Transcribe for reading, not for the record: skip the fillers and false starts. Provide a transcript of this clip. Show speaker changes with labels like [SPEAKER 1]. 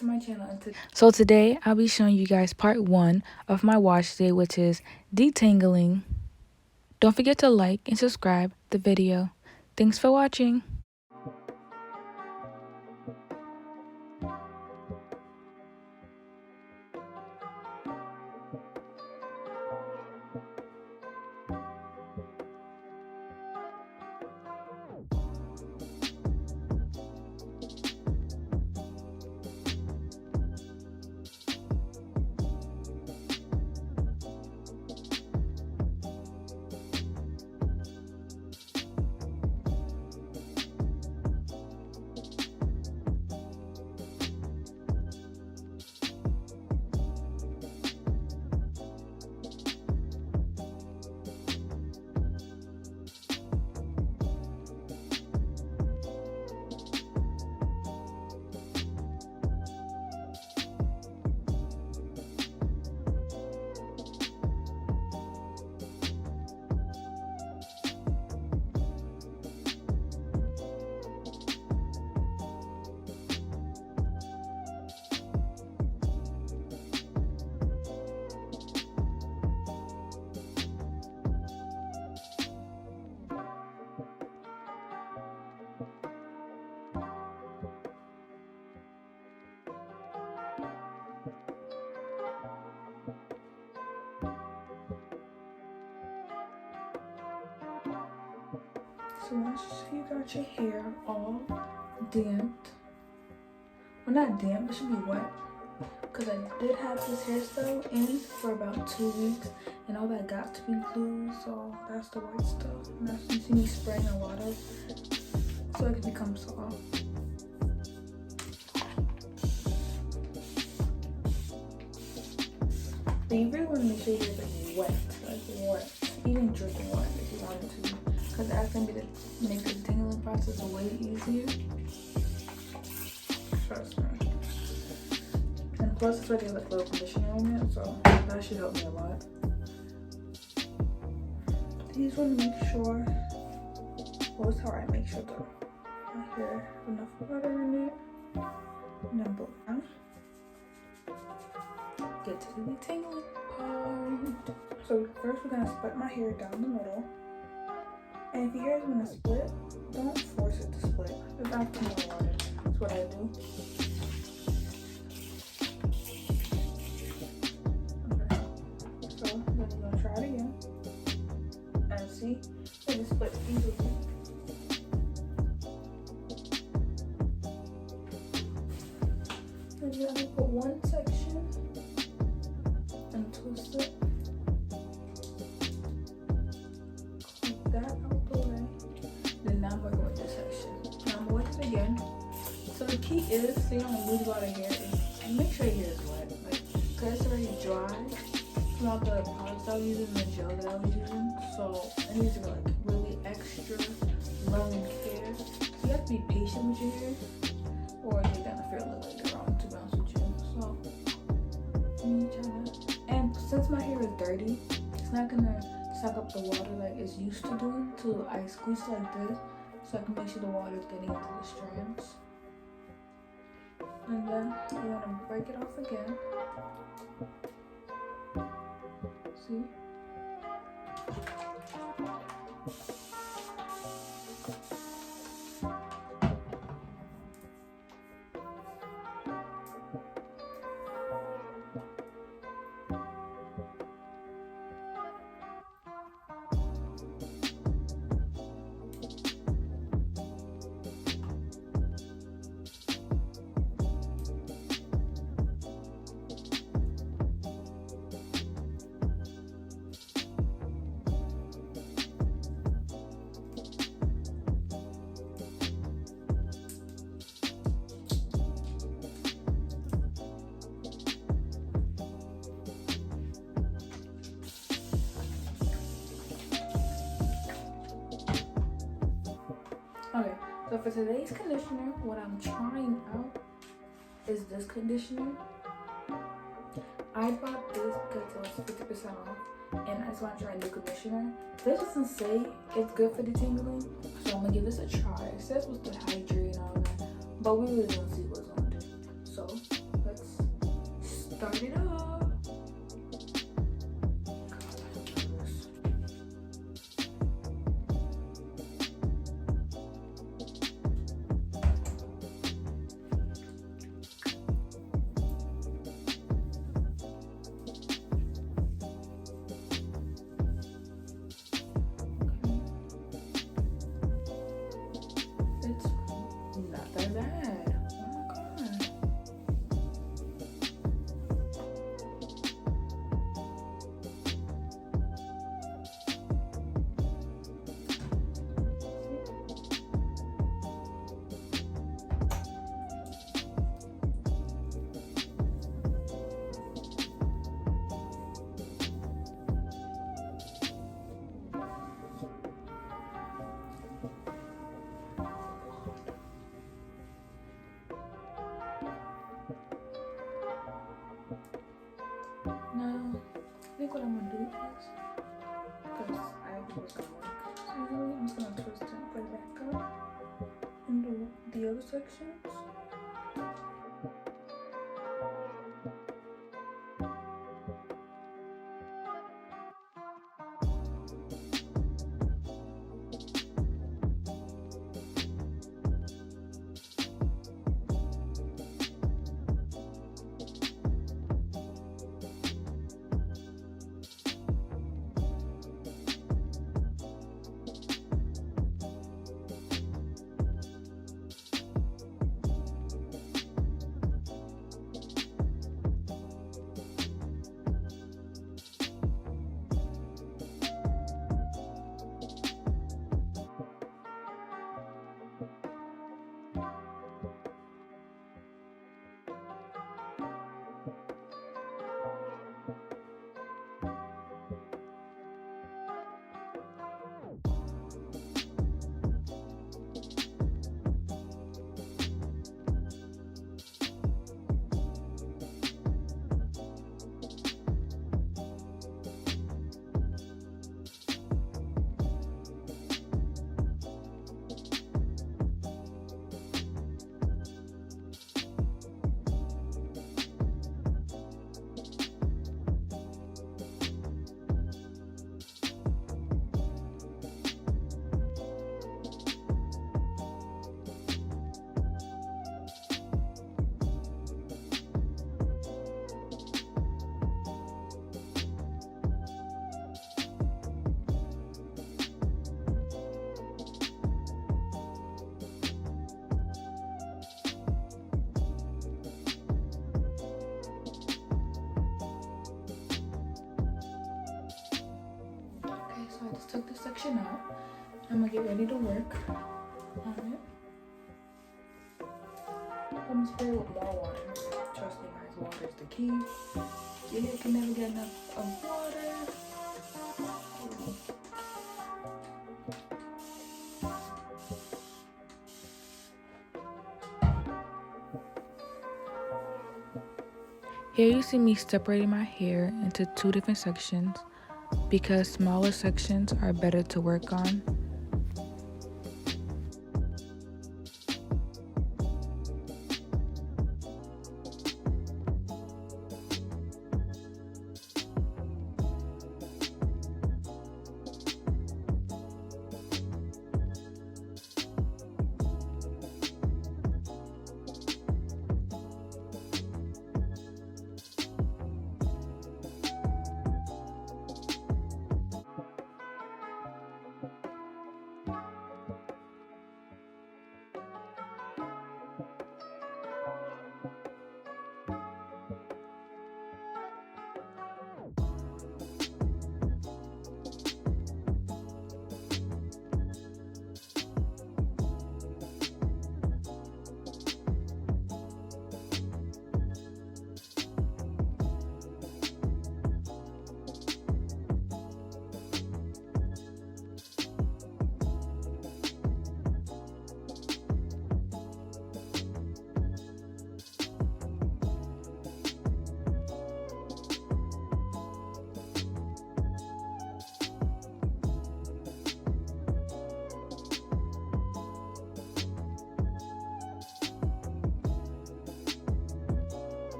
[SPEAKER 1] to my channel. So today I'll be showing you guys part 1 of my wash day, which is detangling. Don't forget to like and subscribe the video. Thanks for watching. So once you got your hair all damped, well, not damp, it should be wet, because I did have this hairstyle in for about 2 weeks and all that got to be glued, so that's the white stuff. And that's when you see me spraying a lot of so it can become soft. But you really want to make sure your hair is like wet, even dripping wet if you want it to be, because that's going to make the detangling process way easier. Trust me. And plus it's already like a little conditioner in it, so that should help me a lot. You just want to make sure, well, it's how I make sure though. My hair has enough water in it. And then blow down. Get to the detangling part. So first we're gonna split my hair down the middle. And if your hair is gonna split, don't force it to split. Just add some more water. That's what I do. Okay. So then you're gonna try it again. And see, it just splits easily. And you're gonna put one section and twist it. Click that out the way. Then now I'm working with this section. Now I'm going to wet it again. So the key is, so you don't lose a lot of hair, is make sure your hair is wet. Like, because it's already dry from all the products I was using, the gel that I was using. So it needs to be like really extra long and care. So you have to be patient with your hair, or you're gonna feel it later on, to be honest with you. So and since my hair is dirty, it's not gonna suck up the water like it's used to doing. So I squeeze like this, so I can make sure the water is getting into the strands. And then you want to break it off again. See? Okay, so for today's conditioner, what I'm trying out is this conditioner. I bought this because it was 50% off, and I just want to try a new conditioner. This doesn't say it's good for detangling, so I'm gonna give this a try. It says it's supposed to hydrate and all that, but we really don't see what's on it. So was gonna work. So usually I'm just gonna twist it right back up into the other sections. Okay, so I just took this section out. I'm gonna get ready to work on it. I'm gonna spray with more water. Trust me guys, water is the key. Your hair can never get enough of water. Here you see me separating my hair into two different sections because smaller sections are better to work on.